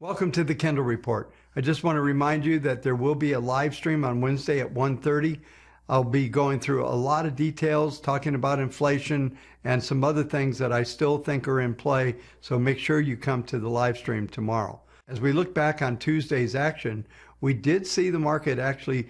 Welcome to the Kendall Report. I just want to remind you that there will be a live stream on Wednesday at 1:30. I'll be going through a lot of details, talking about inflation and some other things that I still think are in play, so make sure you come to the live stream tomorrow. As we look back on Tuesday's action, we did see the market actually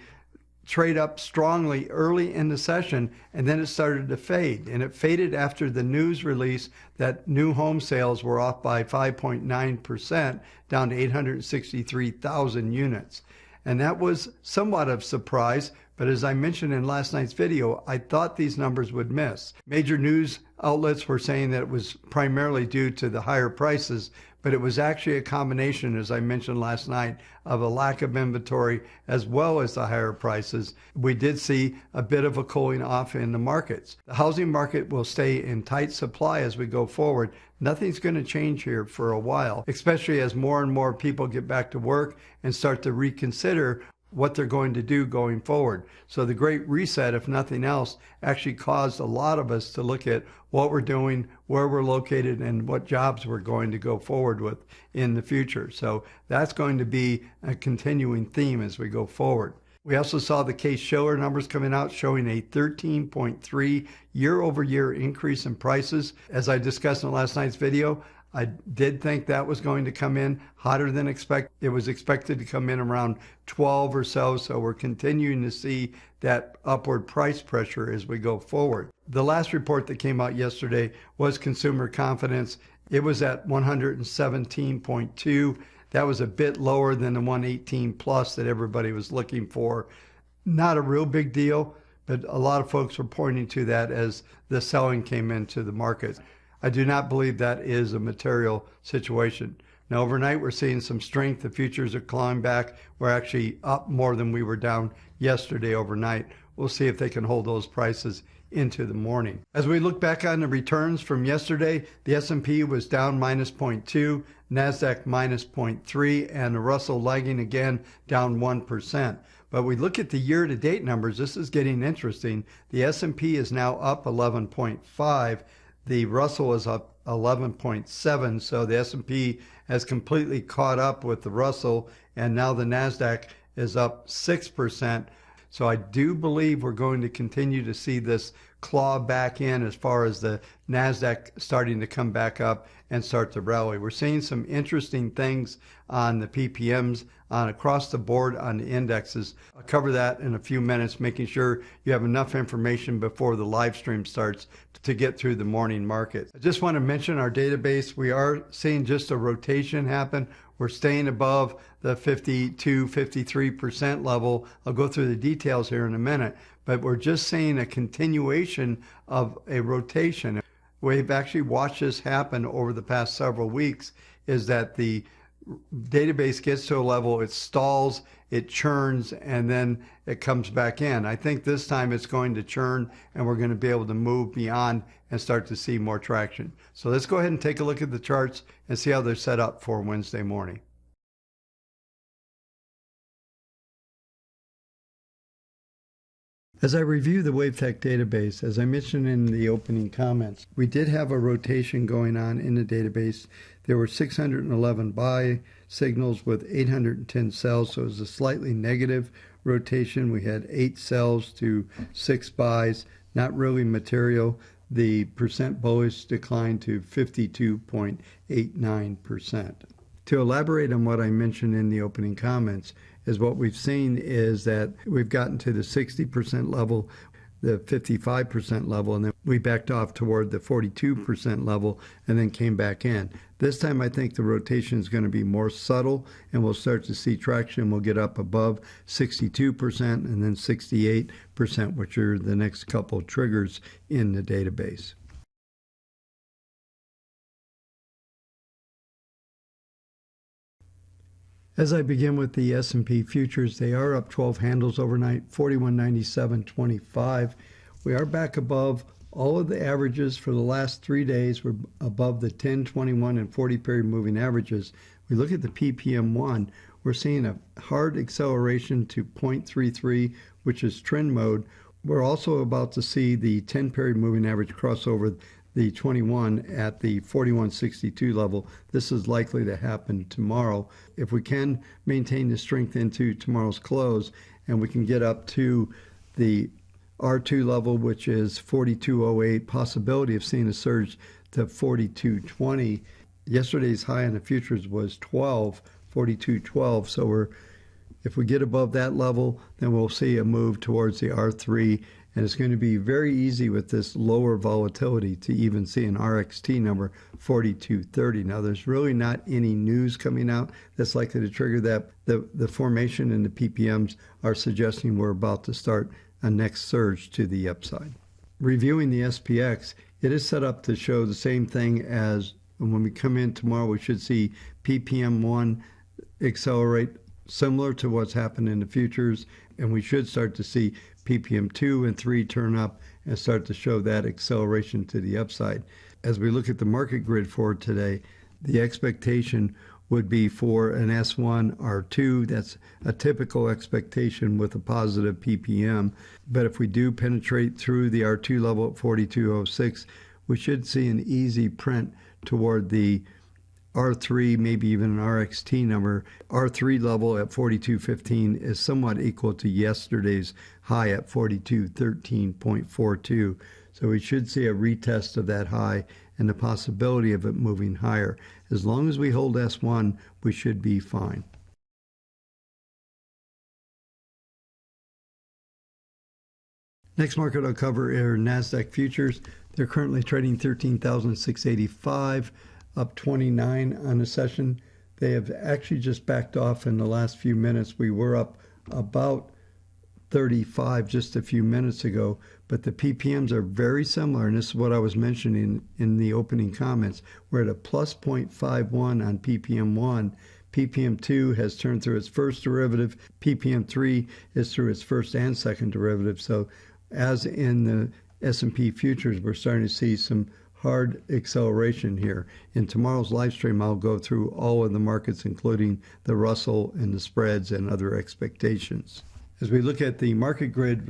trade up strongly early in the session, and then it started to fade. And it faded after the news release that new home sales were off by 5.9%, down to 863,000 units. And that was somewhat of a surprise, but as I mentioned in last night's video, I thought these numbers would miss. Major news outlets were saying that it was primarily due to the higher prices, but it was actually a combination, as I mentioned last night, of a lack of inventory as well as the higher prices. We did see a bit of a cooling off in the markets. The housing market will stay in tight supply as we go forward. Nothing's going to change here for a while, especially as more and more people get back to work and start to reconsider what they're going to do going forward. So the Great Reset, if nothing else, actually caused a lot of us to look at what we're doing, where we're located, and what jobs we're going to go forward with in the future. So that's going to be a continuing theme as we go forward. We also saw the Case-Shiller numbers coming out showing a 13.3 year-over-year increase in prices. As I discussed in last night's video, I did think that was going to come in hotter than expected. It was expected to come in around 12 or so we're continuing to see that upward price pressure as we go forward. The last report that came out yesterday was consumer confidence. It was at 117.2. That was a bit lower than the 118 plus that everybody was looking for. Not a real big deal, but a lot of folks were pointing to that as the selling came into the market. I do not believe that is a material situation. Now, overnight, we're seeing some strength. The futures are climbing back. We're actually up more than we were down yesterday overnight. We'll see if they can hold those prices into the morning. As we look back on the returns from yesterday, the S&P was down minus 0.2, NASDAQ minus 0.3, and the Russell lagging again down 1%. But we look at the year-to-date numbers, this is getting interesting. The S&P is now up 11.5. The Russell is up 11.7, so the S&P has completely caught up with the Russell, and now the NASDAQ is up 6%. So I do believe we're going to continue to see this claw back in as far as the NASDAQ starting to come back up and start to rally. We're seeing some interesting things on the PPMs across the board on the indexes. I'll cover that in a few minutes, making sure you have enough information before the live stream starts to get through the morning market. I just want to mention our database. We are seeing just a rotation happen. We're staying above the 52, 53% level. I'll go through the details here in a minute, but we're just seeing a continuation of a rotation. We've actually watched this happen over the past several weeks, is that the database gets to a level, it stalls, it churns, and then it comes back in. I think this time it's going to churn and we're going to be able to move beyond and start to see more traction. So let's go ahead and take a look at the charts and see how they're set up for Wednesday morning. As I review the WaveTech database, as I mentioned in the opening comments, we did have a rotation going on in the database. There were 611 buy signals with 810 sells, so it was a slightly negative rotation. We had 8 sells to 6 buys, not really material. The percent bullish declined to 52.89%. To elaborate on what I mentioned in the opening comments, is what we've seen is that we've gotten to the 60% level, the 55% level, and then we backed off toward the 42% level and then came back in. This time I think the rotation is going to be more subtle and we'll start to see traction. We'll get up above 62% and then 68%, which are the next couple triggers in the database. As I begin with the S&P futures, they are up 12 handles overnight, 41.97.25. We are back above all of the averages for the last 3 days. We're above the 10, 21, and 40 period moving averages. We look at the PPM1, we're seeing a hard acceleration to 0.33, which is trend mode. We're also about to see the 10 period moving average cross over the 21 at the 41.62 level. This is likely to happen tomorrow. If we can maintain the strength into tomorrow's close and we can get up to the R2 level, which is 42.08, possibility of seeing a surge to 42.20. Yesterday's high in the futures was 42.12. So if we get above that level, then we'll see a move towards the R3. And it's going to be very easy with this lower volatility to even see an RXT number 42.30. Now, there's really not any news coming out that's likely to trigger that. The formation and the PPMs are suggesting we're about to start a next surge to the upside. Reviewing the SPX, it is set up to show the same thing as when we come in tomorrow. We should see PPM1 accelerate similar to what's happened in the futures, and we should start to see PPM2 and 3 turn up and start to show that acceleration to the upside. As we look at the market grid for today, the expectation would be for an S1 R2. That's a typical expectation with a positive PPM. But if we do penetrate through the R2 level at 42.06, we should see an easy print toward the R3, maybe even an RXT number. R3 level at 42.15 is somewhat equal to yesterday's high at 42.13.42. So we should see a retest of that high and the possibility of it moving higher. As long as we hold S1, we should be fine. Next market I'll cover are NASDAQ futures. They're currently trading 13,685. Up 29 on the session. They have actually just backed off in the last few minutes. We were up about 35 just a few minutes ago, but the PPMs are very similar, and this is what I was mentioning in the opening comments. We're at a plus 0.51 on PPM1. PPM2 has turned through its first derivative. PPM3 is through its first and second derivative. So as in the S&P futures, we're starting to see some hard acceleration here. In tomorrow's live stream, I'll go through all of the markets, including the Russell and the spreads and other expectations. As we look at the market grid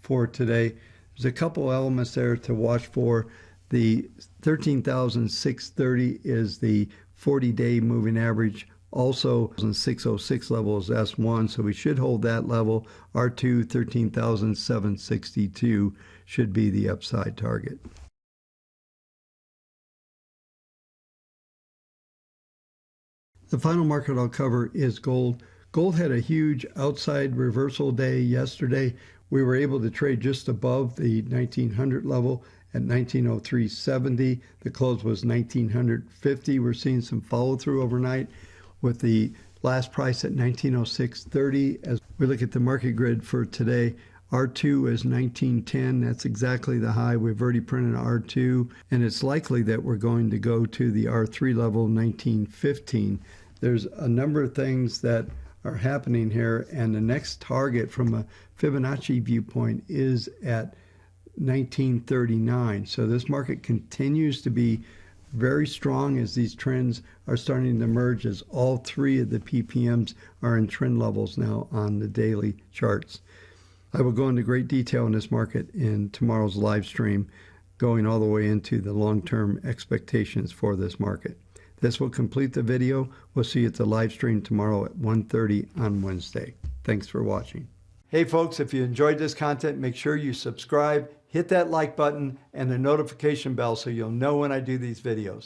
for today, there's a couple elements there to watch for. The 13,630 is the 40-day moving average. Also, 606 level is S1, so we should hold that level. R2, 13,762 should be the upside target. The final market I'll cover is gold. Gold had a huge outside reversal day yesterday. We were able to trade just above the 1900 level at 1903.70. The close was 1900.50. We're seeing some follow through overnight with the last price at 1906.30. As we look at the market grid for today, R2 is 1910. That's exactly the high. We've already printed R2, and it's likely that we're going to go to the R3 level 1915. There's a number of things that are happening here, and the next target from a Fibonacci viewpoint is at 1939. So this market continues to be very strong as these trends are starting to emerge, as all three of the PPMs are in trend levels now on the daily charts. I will go into great detail in this market in tomorrow's live stream, going all the way into the long-term expectations for this market. This will complete the video. We'll see you at the live stream tomorrow at 1:30 on Wednesday. Thanks for watching. Hey folks, if you enjoyed this content, make sure you subscribe, hit that like button and the notification bell so you'll know when I do these videos.